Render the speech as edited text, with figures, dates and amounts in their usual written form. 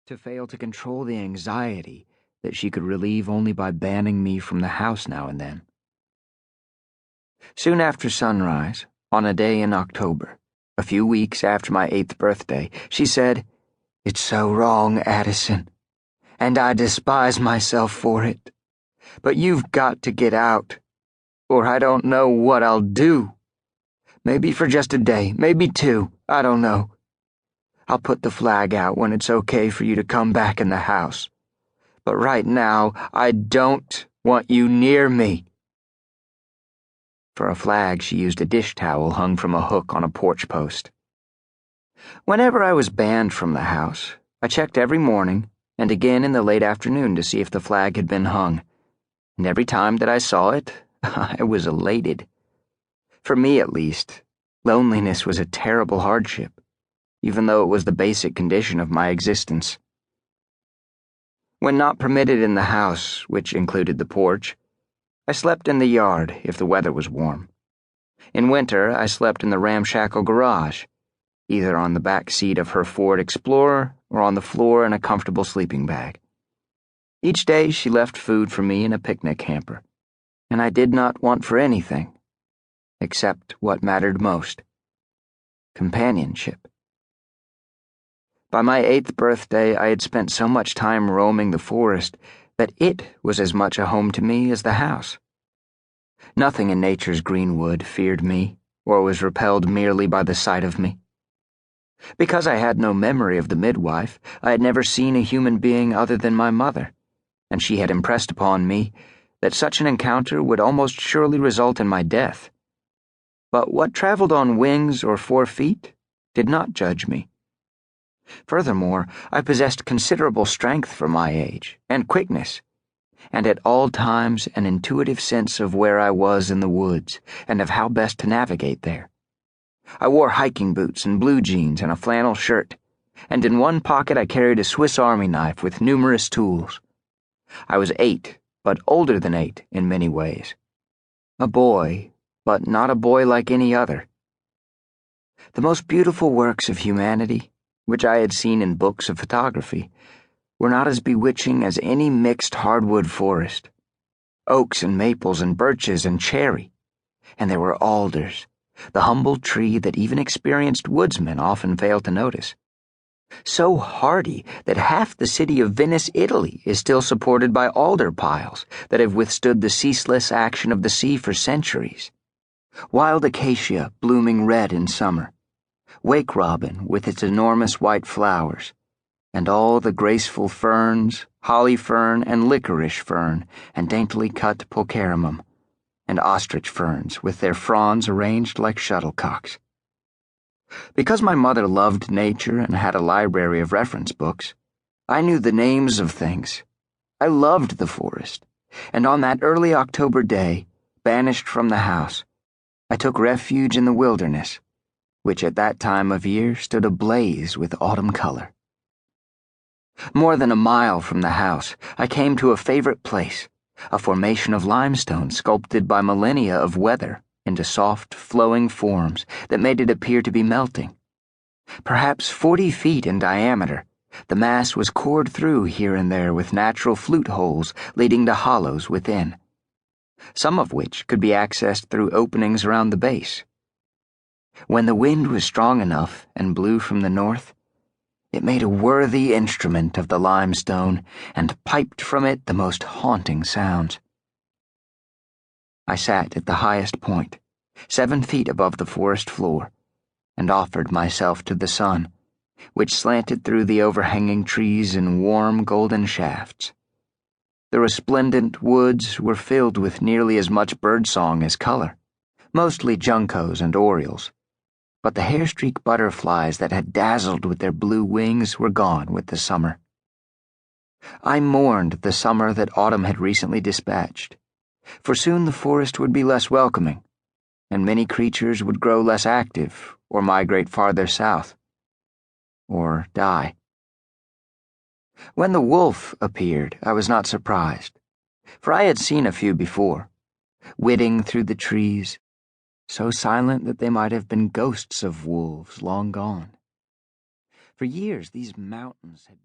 to fail to control the anxiety that she could relieve only by banning me from the house now and then. Soon after sunrise, on a day in October, a few weeks after my 8th birthday, she said, "It's so wrong, Addison, and I despise myself for it. But you've got to get out, or I don't know what I'll do. Maybe for just a day, maybe 2, I don't know. I'll put the flag out when it's okay for you to come back in the house. But right now, I don't want you near me." For a flag, she used a dish towel hung from a hook on a porch post. Whenever I was banned from the house, I checked every morning and again in the late afternoon to see if the flag had been hung. And every time that I saw it, I was elated. For me, at least, loneliness was a terrible hardship, even though it was the basic condition of my existence. When not permitted in the house, which included the porch, I slept in the yard if the weather was warm. In winter, I slept in the ramshackle garage, either on the back seat of her Ford Explorer or on the floor in a comfortable sleeping bag. Each day she left food for me in a picnic hamper, and I did not want for anything, except what mattered most: companionship. By my 8th birthday, I had spent so much time roaming the forest that it was as much a home to me as the house. Nothing in nature's greenwood feared me or was repelled merely by the sight of me. Because I had no memory of the midwife, I had never seen a human being other than my mother, and she had impressed upon me that such an encounter would almost surely result in my death. But what traveled on wings or 4 feet did not judge me. Furthermore, I possessed considerable strength for my age, and quickness, and at all times an intuitive sense of where I was in the woods, and of how best to navigate there. I wore hiking boots and blue jeans and a flannel shirt, and in one pocket I carried a Swiss Army knife with numerous tools. I was 8, but older than 8 in many ways. A boy, but not a boy like any other. The most beautiful works of humanity, which I had seen in books of photography, were not as bewitching as any mixed hardwood forest. Oaks and maples and birches and cherry. And there were alders, the humble tree that even experienced woodsmen often fail to notice. So hardy that half the city of Venice, Italy, is still supported by alder piles that have withstood the ceaseless action of the sea for centuries. Wild acacia blooming red in summer. Wake robin with its enormous white flowers, and all the graceful ferns, holly fern and licorice fern, and daintily cut pulcherrimum, and ostrich ferns with their fronds arranged like shuttlecocks. Because my mother loved nature and had a library of reference books, I knew the names of things. I loved the forest, and on that early October day, banished from the house, I took refuge in the wilderness, which at that time of year stood ablaze with autumn color. More than a mile from the house, I came to a favorite place, a formation of limestone sculpted by millennia of weather into soft, flowing forms that made it appear to be melting. Perhaps 40 feet in diameter, the mass was cored through here and there with natural flute holes leading to hollows within, some of which could be accessed through openings around the base. When the wind was strong enough and blew from the north, it made a worthy instrument of the limestone and piped from it the most haunting sounds. I sat at the highest point, 7 feet above the forest floor, and offered myself to the sun, which slanted through the overhanging trees in warm golden shafts. The resplendent woods were filled with nearly as much birdsong as color, mostly juncos and orioles. But the hair-streak butterflies that had dazzled with their blue wings were gone with the summer. I mourned the summer that autumn had recently dispatched, for soon the forest would be less welcoming, and many creatures would grow less active or migrate farther south, or die. When the wolf appeared, I was not surprised, for I had seen a few before, whizzing through the trees, so silent that they might have been ghosts of wolves long gone. For years these mountains had been